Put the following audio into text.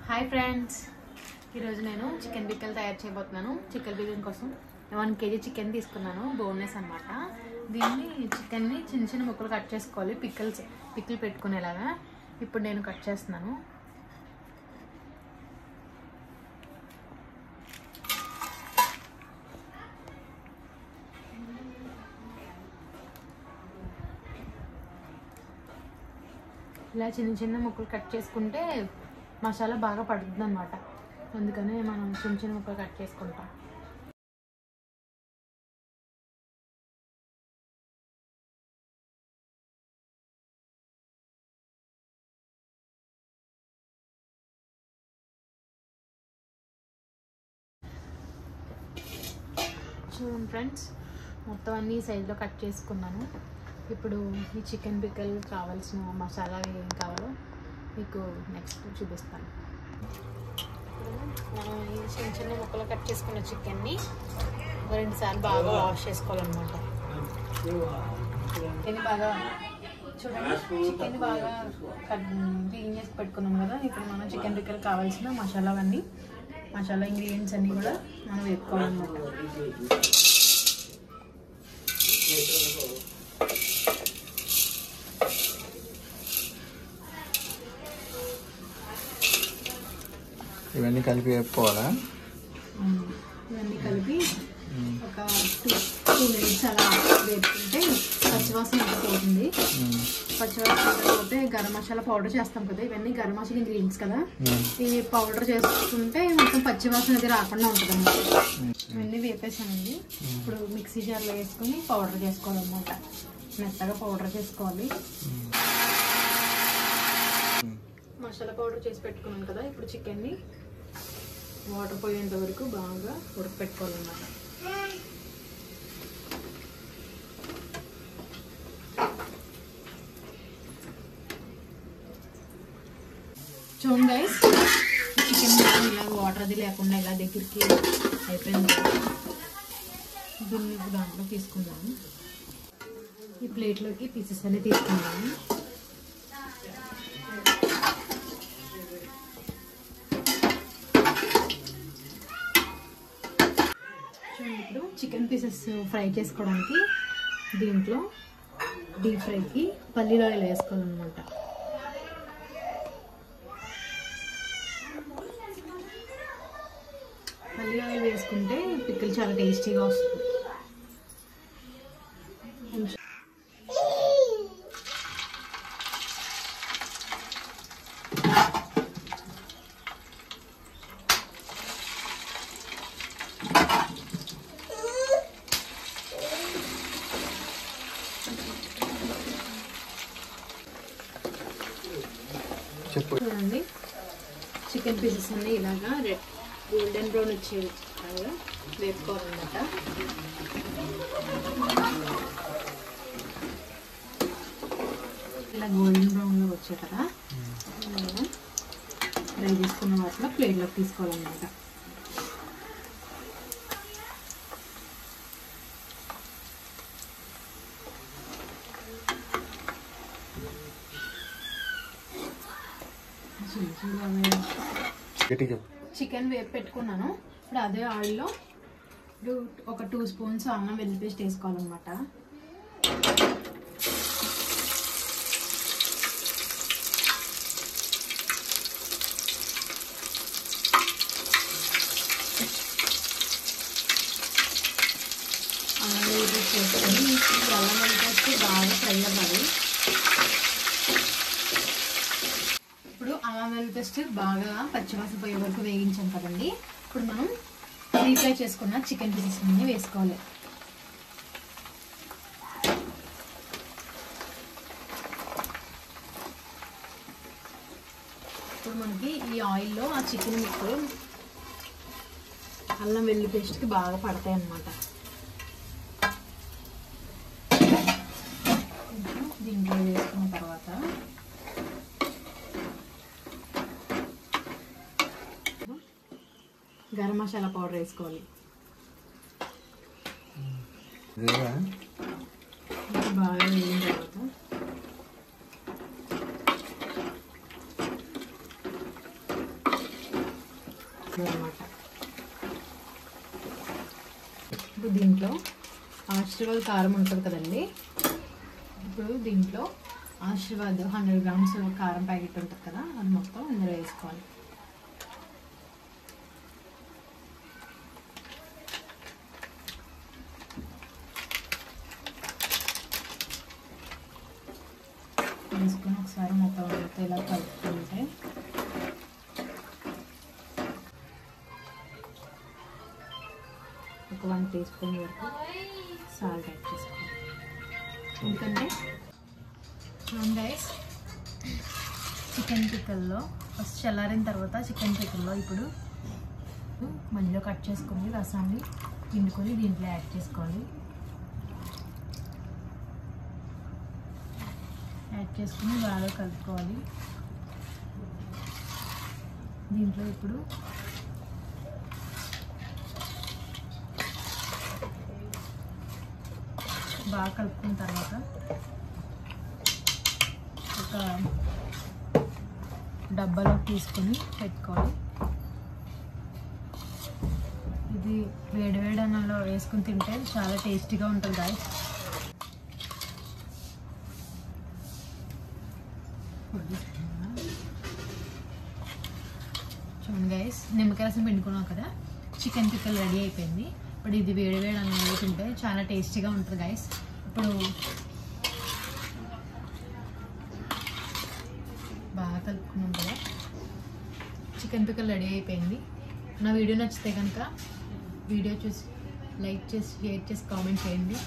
Hi friends, ఈరోజు నేను chicken పిక్కలు తయారు చేయబోతున్నాను. చికెన్ బిర్యానీ కోసం 1 kg చికెన్ తీసుకున్నాను, బోన్లెస్ అనమాట. దీన్ని చికెన్ని చిన్న చిన్న ముక్కలు కట్ చేసుకోవాలి, పిక్కలు పెట్టుకునేలాగా. ఇప్పుడు నేను కట్ చేస్తున్నాను. ఇలా చిన్న చిన్న ముక్కలు కట్ చేసుకుంటే మసాలా బాగా పడుతుంది అన్నమాట. అందుకనే మనం చిన్న చిన్న ముక్కలు కట్ చేసుకుంటాం. చూడండి ఫ్రెండ్స్, మొత్తం అన్ని సైజులో కట్ చేసుకున్నాను. ఇప్పుడు ఈ చికెన్ పిక్కలు కావాల్సిన మసాలా ఏం కావాలో మీకు నెక్స్ట్ చూపిస్తాను. మనం ఈ చిన్న చిన్న ముక్కలు కట్ చేసుకున్న చికెన్ని 2 సార్లు బాగా వాష్ చేసుకోవాలన్నమాట. చికెన్ బాగా చికెన్ బాగా క్లీన్ చేసి పెట్టుకున్నాం కదా. ఇప్పుడు మనం చికెన్ పిక్కలు కావాల్సిన మసాలా ఇంగ్రీడియంట్స్ అన్నీ కూడా మనం వేసుకోవాలన్నమాట. ఇవన్నీ కలిపి వేపుకోవాలా? ఇవన్నీ కలిపి ఒక 2 minutes అలా వేపుకుంటే పచ్చివాసన ఎంత పోతుంది. పచ్చివాసన పోతే గరం మసాలా పౌడర్ చేస్తాం కదా, ఇవన్నీ గరం మసాలా ఇంగ్రీడియంట్స్ కదా. ఈ పౌడర్ చేసుకుంటే మొత్తం పచ్చివాసన అది రాకుండా ఉంటుంది అన్నమాట. ఇవన్నీ వేపేసానండి. ఇప్పుడు మిక్సీ జార్లో వేసుకుని పౌడర్ చేసుకోవాలన్నమాట. మెత్తగా పౌడర్ చేసుకోవాలి. మసాలా పౌడర్ చేసి పెట్టుకున్నాం కదా. ఇప్పుడు చికెన్ని వాటర్ పోయేంత వరకు బాగా ఉడకపెట్టుకోవాలన్నమాట. చూడండి గైస్, చికెన్ ఇలా వాటర్ అది లేకుండా ఇలా దగ్గరికి అయిపోయింది. దీన్ని దాంట్లో తీసుకున్నాము. ఈ ప్లేట్లోకి పీసెస్ అన్ని తీసుకున్నాము. ఇప్పుడు చికెన్ పీసెస్ ఫ్రై చేసుకోవడానికి దీంట్లో డీప్ ఫ్రైకి పల్లీల ఆయిల్ వేసుకోవాలన్నమాట. పల్లి ఆయిల్ వేసుకుంటే పిక్కలు చాలా టేస్టీగా వస్తుంది. చూడండి, చికెన్ పీసెస్ అన్నీ ఇలాగా గోల్డెన్ బ్రౌన్ వచ్చేలాగా వేపుకోవాలన్నమాట. ఇలా గోల్డెన్ బ్రౌన్లో వచ్చే కదా ఫ్రై చేసుకున్న వాటిలో ప్లేట్లోకి తీసుకోవాలన్నమాట. చికెన్ వేపు పెట్టుకున్నాను. ఇప్పుడు అదే ఆయిల్లో ఒక 2 స్పూన్స్ అల్లం వెల్లుల్లి పేస్ట్ వేసుకోవాలన్నమాట. అల్లం వెల్లుల్లి పేస్ట్ వేసుకొని అల్లం వెల్లుల్లి పేస్ట్ బాగా ఫ్రై అవ్వాలి. అల్లం వెల్లుల్లి పేస్ట్ బాగా పచ్చివాసన పోయే వరకు వేగించాం కదండి. ఇప్పుడు మనం డీప్ ఫ్రై చేసుకున్న చికెన్ పీసెస్ అన్ని వేసుకోవాలి. ఇప్పుడు మనకి ఈ ఆయిల్లో ఆ చికెన్ ముక్కలు అల్లం వెల్లుల్లి పేస్ట్కి బాగా పడతాయి అన్నమాట. దీంట్లో వేసుకున్న తర్వాత గరం మసాలా పౌడర్ వేసుకోవాలి. బాగా వేగిన తర్వాత అనమాట. ఇప్పుడు దీంట్లో ఆశీర్వాద్ కారం ఉంటుంది కదండి, ఇప్పుడు దీంట్లో ఆశీర్వాద్ 100 గ్రామ్స్ కారం ప్యాకెట్ ఉంటుంది కదా, అది మొత్తం ఇందులో వేసుకోవాలి. వేసుకొని ఒకసారి మొత్తం ఇలా కలుపుకుంటే ఒక 1 టీ స్పూన్ వరకు సాల్ట్ యాడ్ చేసుకోవాలి. ఎందుకంటే గైస్ చికెన్ పిక్కల్లో ఫస్ట్ చల్లారిన తర్వాత చికెన్ పిక్కల్లో ఇప్పుడు మధ్యలో కట్ చేసుకొని రసాన్ని పిండుకొని దీంట్లో యాడ్ చేసుకోవాలి. యాడ్ చేసుకుని బాగా కలుపుకోవాలి. దీంట్లో ఇప్పుడు బాగా కలుపుకున్న తర్వాత ఒక డబ్బాలో తీసుకొని పెట్టుకోవాలి. ఇది వేడివేడి అన్నంలో వేసుకుని తింటే చాలా టేస్టీగా ఉంటుంది గాయస్. చూడండి గైస్, నిమ్మకాయ రసం పిండుకున్నాం కదా, చికెన్ పిక్కలు రెడీ అయిపోయింది. ఇప్పుడు ఇది వేడివేడి అన్నంలో తింటే చాలా టేస్టీగా ఉంటుంది గైస్. ఇప్పుడు బాగా కలుపుకున్నాం కదా, చికెన్ పిక్కలు రెడీ అయిపోయింది. నా వీడియో నచ్చితే కనుక వీడియో చూసి లైక్ చేసి, షేర్ చేసి, కామెంట్ చేయండి.